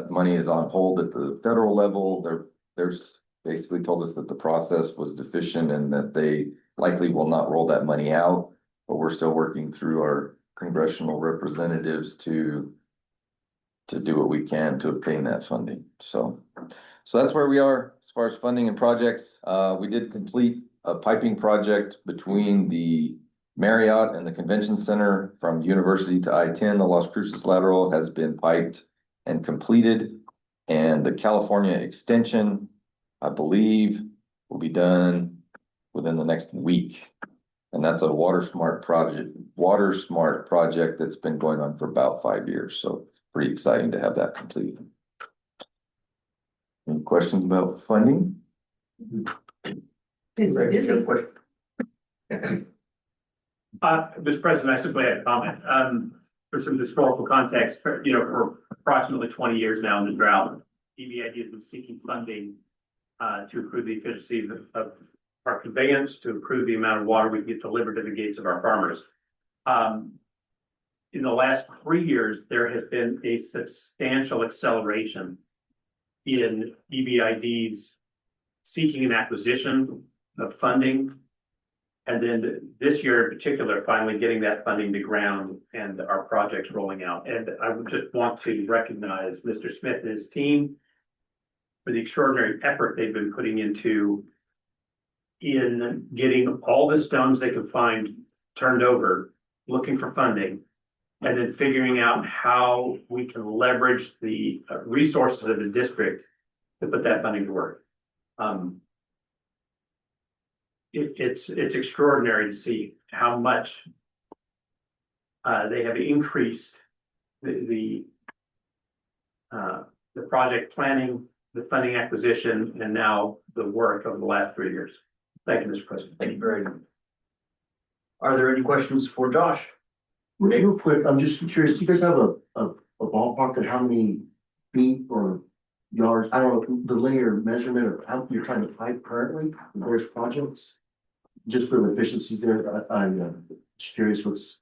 money is on hold at the federal level. There's basically told us that the process was deficient and that they likely will not roll that money out, but we're still working through our congressional representatives to to do what we can to obtain that funding. So that's where we are as far as funding and projects. We did complete a piping project between the Marriott and the Convention Center from University to I-10. The Las Cruces lateral has been piped and completed. And the California extension, I believe, will be done within the next week. And that's a water smart project that's been going on for about 5 years. So pretty exciting to have that completed. Any questions about funding? Busy, busy. Mr. President, I simply had a comment. For some historical context, for approximately 20 years now in the drought, EBID has been seeking funding to improve the efficiency of our conveyance, to improve the amount of water we get delivered to the gates of our farmers. In the last 3 years, there has been a substantial acceleration in EBID's seeking and acquisition of funding. And then this year in particular, finally getting that funding to ground and our projects rolling out. And I would just want to recognize Mr. Smith and his team for the extraordinary effort they've been putting into in getting all the stones they could find turned over, looking for funding, and then figuring out how we can leverage the resources of the district to put that funding to work. It's extraordinary to see how much they have increased the project planning, the funding acquisition, and now the work over the last 3 years. Thank you, Mr. President. Thank you very much. Are there any questions for Josh? Real quick, I'm just curious, do you guys have a ballpark of how many feet or yards, I don't know, the linear measurement of how you're trying to pipe currently in various projects? Just for the efficiencies there, I'm just curious what's.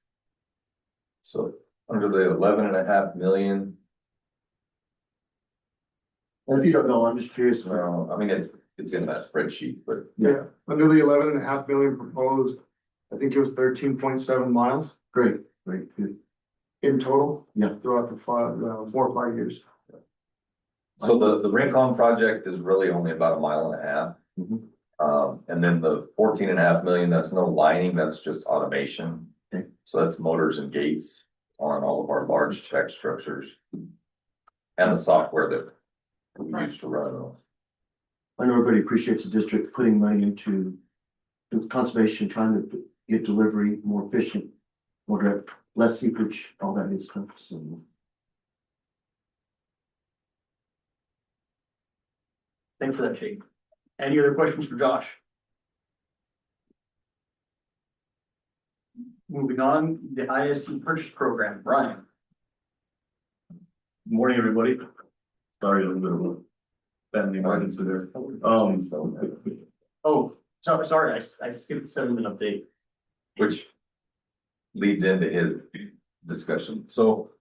So under the 11.5 million, And if you don't know, I'm just curious. I mean, it's in that spreadsheet, but Yeah, under the 11.5 million proposed, I think it was 13.7 miles Great, good. in total. Yeah. Throughout the 4 or 5 years. so the Rincon project is really only about 1.5 miles. Mhm. And then the 14.5 million, that's no lining, that's just automation. Okay. So that's motors and gates on all of our large tech structures. And the software that we use to run those. I know everybody appreciates the district putting money into conservation, trying to get delivery more efficient, more direct, less seepage, all that good stuff, so. Thanks for that, Jake. Any other questions for Josh? Moving on, the ISC purchase program, Brian. Morning, everybody. Sorry, a little bit of a family emergency there. Oh, sorry, I skipped the 7-minute update. Which leads into his discussion. So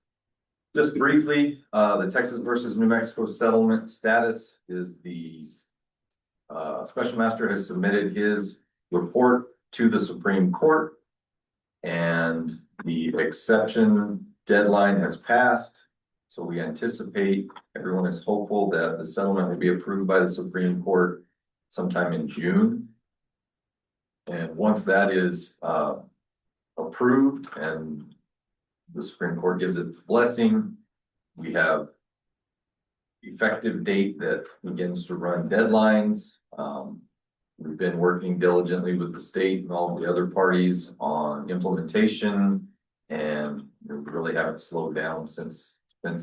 just briefly, the Texas versus New Mexico settlement status is the special master has submitted his report to the Supreme Court, and the exception deadline has passed. So we anticipate, everyone is hopeful that the settlement will be approved by the Supreme Court sometime in June. And once that is approved and the Supreme Court gives its blessing, we have effective date that begins to run deadlines. We've been working diligently with the state and all the other parties on implementation, and we really haven't slowed down since the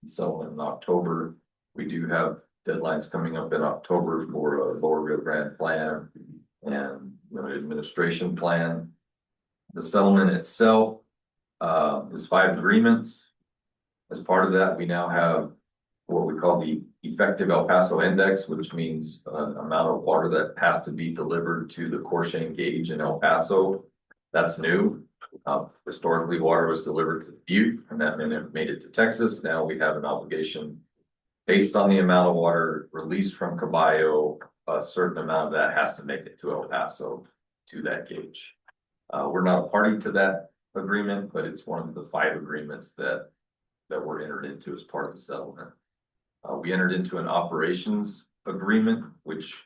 settlement in October. We do have deadlines coming up in October for a Lower Rio Grande plan and administration plan. The settlement itself is 5 agreements. As part of that, we now have what we call the effective El Paso index, which means amount of water that has to be delivered to the Corshane gauge in El Paso. That's new. Historically, water was delivered to Butte, and that made it to Texas. Now we have an obligation based on the amount of water released from Caballo. A certain amount of that has to make it to El Paso to that gauge. We're not a party to that agreement, but it's one of the 5 agreements that that were entered into as part of the settlement. We entered into an operations agreement, which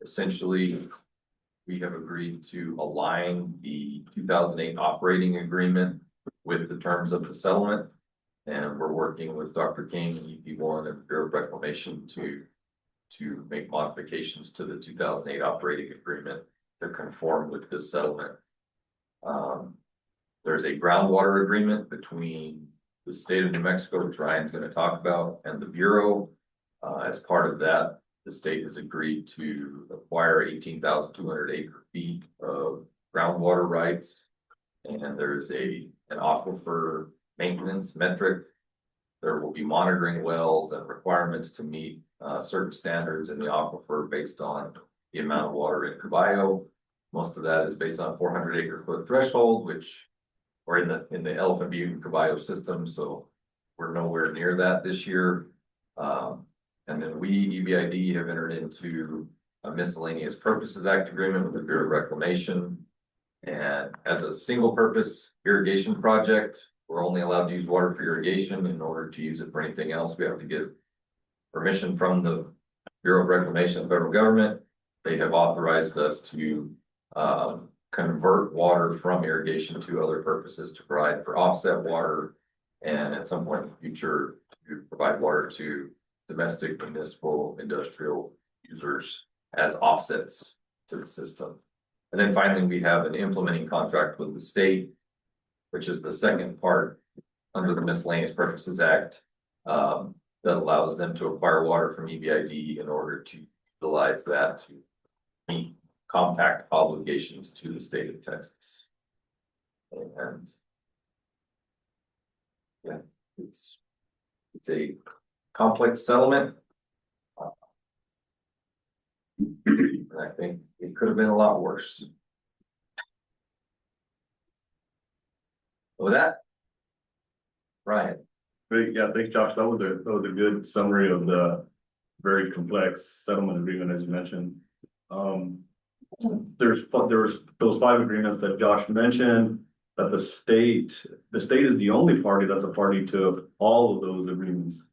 essentially we have agreed to align the 2008 operating agreement with the terms of the settlement. And we're working with Dr. King and EP1 and Bureau of Reclamation to make modifications to the 2008 operating agreement to conform with this settlement. There's a groundwater agreement between the state of New Mexico, which Ryan's going to talk about, and the Bureau. As part of that, the state has agreed to acquire 18,200 acre feet of groundwater rights. And there's an aquifer maintenance metric. There will be monitoring wells and requirements to meet certain standards in the aquifer based on the amount of water in Caballo. Most of that is based on 400 acre foot threshold, which we're in the Elephant Butte and Caballo system, so we're nowhere near that this year. And then we, EBID, have entered into a Miscellaneous Purposes Act agreement with the Bureau of Reclamation. And as a single purpose irrigation project, we're only allowed to use water for irrigation. In order to use it for anything else, we have to get permission from the Bureau of Reclamation, the federal government. They have authorized us to convert water from irrigation to other purposes to provide for offset water, and at some point in the future to provide water to domestic, municipal, industrial users as offsets to the system. And then finally, we have an implementing contract with the state, which is the second part under the Miscellaneous Purposes Act, that allows them to acquire water from EBID in order to utilize that to meet compact obligations to the state of Texas. And yeah, it's a complex settlement. And I think it could have been a lot worse. With that, Ryan. Great, yeah, thanks, Josh. That was a good summary of the very complex settlement agreement, as you mentioned. There's those 5 agreements that Josh mentioned, that the state is the only party that's a party to all of those agreements.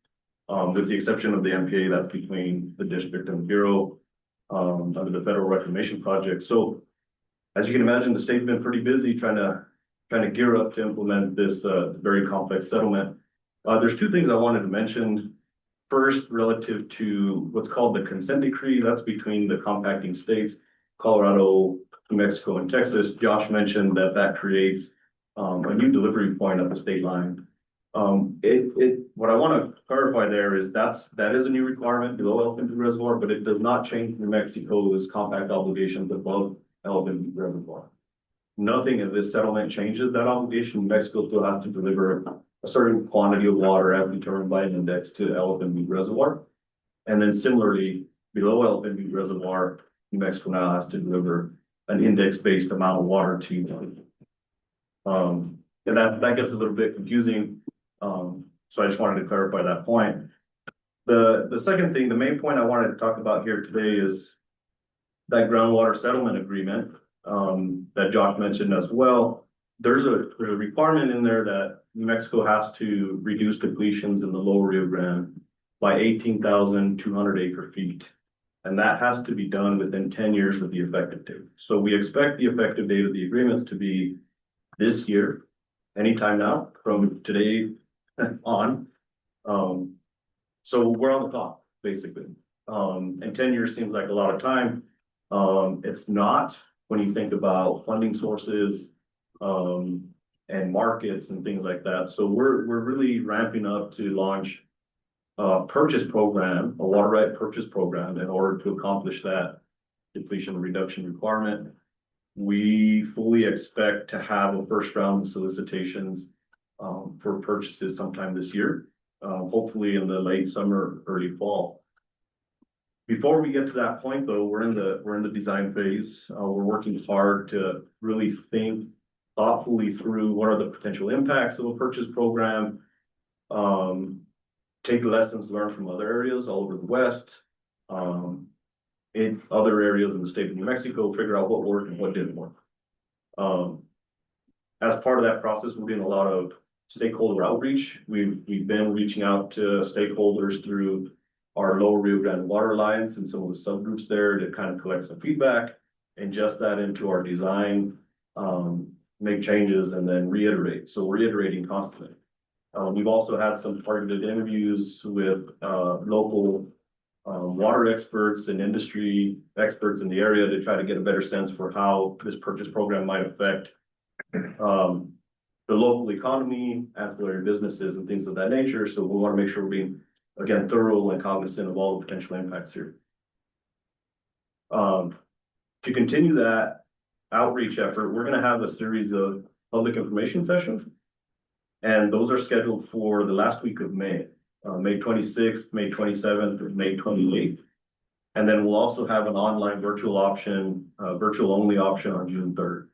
With the exception of the MPA that's between the district and the Bureau, under the Federal Reclamation Project. So as you can imagine, the state's been pretty busy trying to gear up to implement this very complex settlement. There's 2 things I wanted to mention. First, relative to what's called the consent decree, that's between the compacting states, Colorado, New Mexico, and Texas. Josh mentioned that creates a new delivery point at the state line. What I want to clarify there is that is a new requirement below Elephant Butte Reservoir, but it does not change New Mexico's compact obligations above Elephant Butte Reservoir. Nothing in this settlement changes that obligation. New Mexico still has to deliver a certain quantity of water as determined by an index to Elephant Butte Reservoir. And then similarly, below Elephant Butte Reservoir, New Mexico now has to deliver an index-based amount of water to and that gets a little bit confusing. So I just wanted to clarify that point. The second thing, the main point I wanted to talk about here today is that groundwater settlement agreement that Josh mentioned as well. There's a requirement in there that New Mexico has to reduce depletions in the lower Rio Grande by 18,200 acre feet. And that has to be done within 10 years of the effective date. So we expect the effective date of the agreements to be this year, anytime now, from today on. So we're on the clock, basically. And 10 years seems like a lot of time. It's not when you think about funding sources and markets and things like that. So we're really ramping up to launch a purchase program, a water right purchase program, in order to accomplish that depletion reduction requirement. We fully expect to have a first round of solicitations for purchases sometime this year, hopefully in the late summer, early fall. Before we get to that point, though, we're in the design phase. We're working hard to really think thoughtfully through what are the potential impacts of a purchase program. Take lessons learned from other areas all over the West, in other areas in the state of New Mexico, figure out what worked and what didn't work. As part of that process, we're doing a lot of stakeholder outreach. We've been reaching out to stakeholders through our Lower Rio Grande Water Alliance and some of the subgroups there to kind of collect some feedback, ingest that into our design, make changes and then reiterate. So we're iterating constantly. We've also had some targeted interviews with local water experts and industry experts in the area to try to get a better sense for how this purchase program might affect the local economy, ancillary businesses and things of that nature. So we want to make sure we're being, again, thorough and cognizant of all the potential impacts here. To continue that outreach effort, we're going to have a series of public information sessions. And those are scheduled for the last week of May, May 26th, May 27th, and May 28th. And then we'll also have an online virtual option, virtual only option on June 3rd.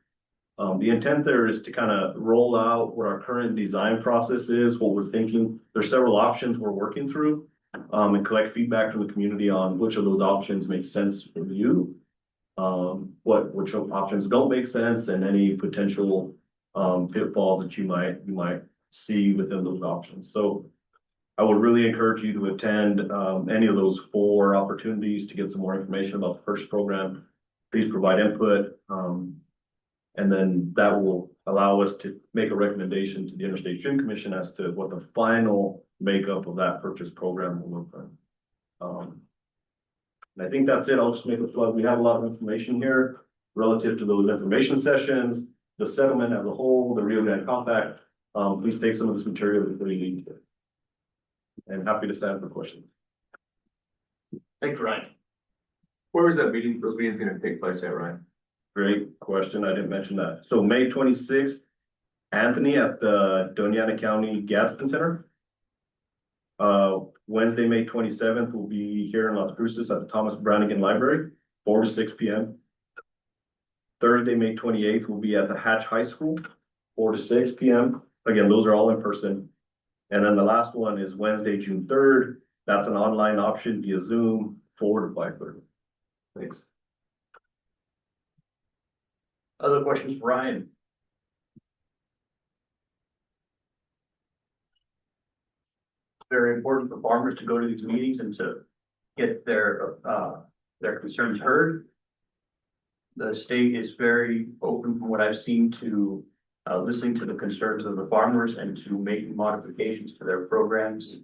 The intent there is to kind of roll out what our current design process is, what we're thinking. There's several options we're working through, and collect feedback from the community on which of those options make sense for you. Which options don't make sense, and any potential pitfalls that you might see within those options. So I would really encourage you to attend any of those 4 opportunities to get some more information about the purchase program. Please provide input, and then that will allow us to make a recommendation to the Interstate Stream Commission as to what the final makeup of that purchase program will look like. And I think that's it. I'll just make a plug. We have a lot of information here relative to those information sessions, the settlement as a whole, the Rio Grande Compact. Please take some of this material before you leave. And happy to stand for questions. Thanks, Ryan. Where is that meeting, those meetings gonna take place at, Ryan? Great question. I didn't mention that. So May 26th, Anthony at the Doñana County Gadsden Center. Wednesday, May 27th, will be here in Las Cruces at the Thomas Brannigan Library, 4 to 6 p.m. Thursday, May 28th, will be at the Hatch High School, 4 to 6 p.m. Again, those are all in person. And then the last one is Wednesday, June 3rd. That's an online option via Zoom, 4 to 5:30. Thanks. Other questions for Ryan? Very important for farmers to go to these meetings and to get their concerns heard. The state is very open from what I've seen to listening to the concerns of the farmers and to making modifications to their programs.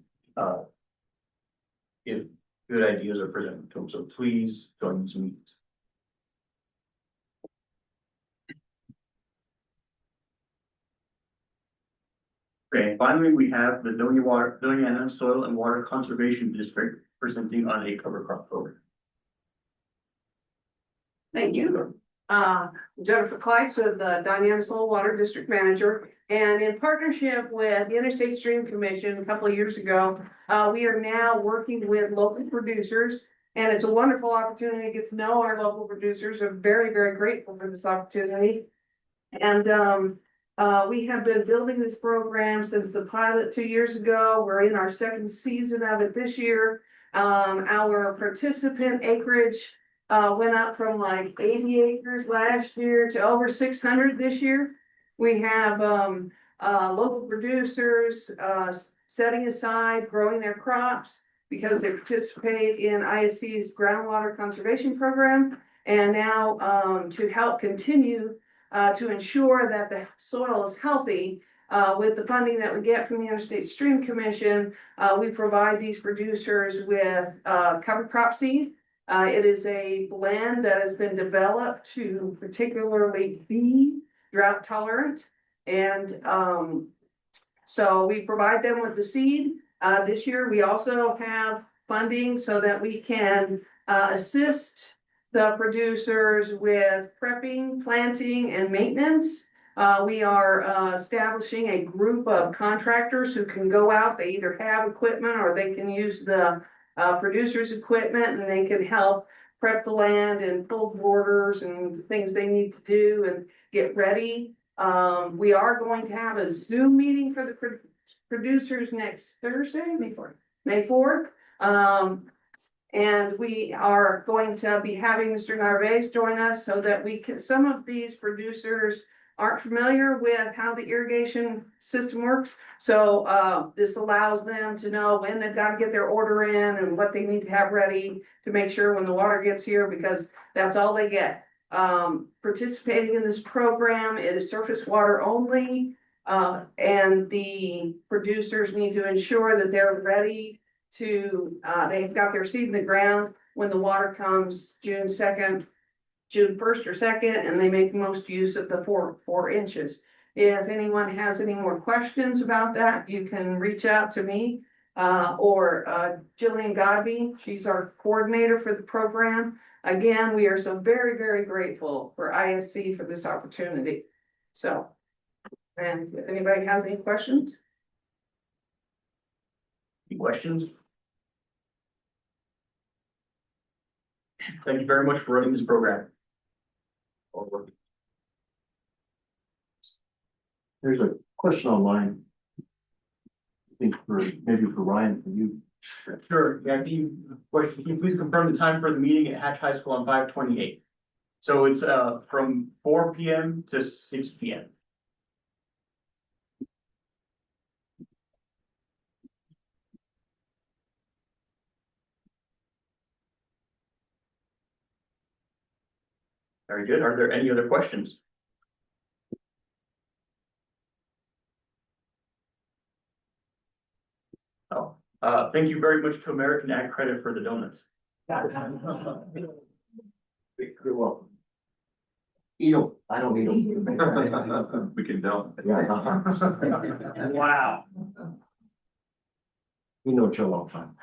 If good ideas are presented to them, so please join these meetings. Okay, finally, we have the Doñana Soil and Water Conservation District presenting on a cover crop program. Thank you. Jennifer Kleitz with the Doñana Soil Water District Manager. And in partnership with the Interstate Stream Commission a couple of years ago, we are now working with local producers. And it's a wonderful opportunity to get to know our local producers. I'm very, very grateful for this opportunity. And we have been building this program since the pilot 2 years ago. We're in our 2nd season of it this year. Our participant acreage went up from like 80 acres last year to over 600 this year. We have local producers setting aside growing their crops because they participate in ISC's groundwater conservation program. And now to help continue to ensure that the soil is healthy, with the funding that we get from the Interstate Stream Commission, we provide these producers with cover crop seed. It is a blend that has been developed to particularly be drought tolerant. And so we provide them with the seed. This year, we also have funding so that we can assist the producers with prepping, planting, and maintenance. We are establishing a group of contractors who can go out. They either have equipment or they can use the producers' equipment, and they can help prep the land and pull borders and the things they need to do and get ready. We are going to have a Zoom meeting for the producers next Thursday, May 4th. And we are going to be having Mr. Narvaez join us so that we can, some of these producers aren't familiar with how the irrigation system works. So this allows them to know when they've got to get their order in and what they need to have ready to make sure when the water gets here, because that's all they get. Participating in this program, it is surface water only. And the producers need to ensure that they're ready to, they've got their seed in the ground when the water comes June 2nd, June 1st or 2nd, and they make most use of the 4 inches. If anyone has any more questions about that, you can reach out to me or Jillian Godby. She's our coordinator for the program. Again, we are so very, very grateful for ISC for this opportunity. So, and if anybody has any questions? Any questions? Thank you very much for running this program. There's a question online. I think maybe for Ryan, for you. Sure, yeah, question, can you please confirm the time for the meeting at Hatch High School on 5/28? So it's from 4 PM to 6 PM. Very good. Are there any other questions? Oh, thank you very much to American Ag Credit for the donuts. You're welcome. Eat 'em. I don't eat them. We can tell. Wow. You know Joe all the time.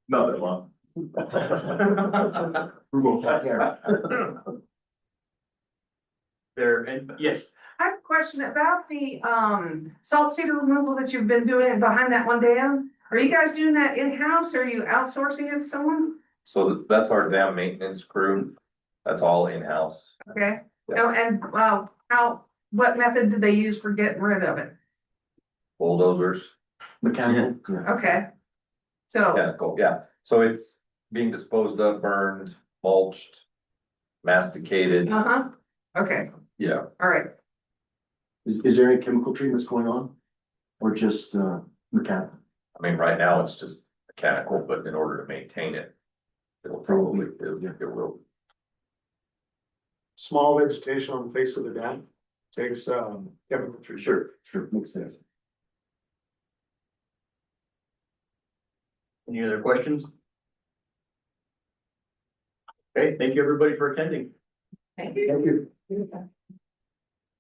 Not that long. There, and yes, I have a question about the salt cedar removal that you've been doing behind that one dam. Are you guys doing that in-house or are you outsourcing it to someone? So that's our dam maintenance crew. That's all in-house. Okay, oh, and what method did they use for getting rid of it? Bulldozers, Mechanical. Yeah. Okay. So, mechanical, yeah. So it's being disposed of, burned, mulched, masticated, okay, yeah. all right. Is there any chemical treatments going on? Or just mechanical? I mean, right now it's just mechanical, but in order to maintain it, it'll probably, it will. Small vegetation on the face of the dam takes chemical treatment. Sure, makes sense. any other questions? Okay, thank you everybody for attending. Thank you. Thank you.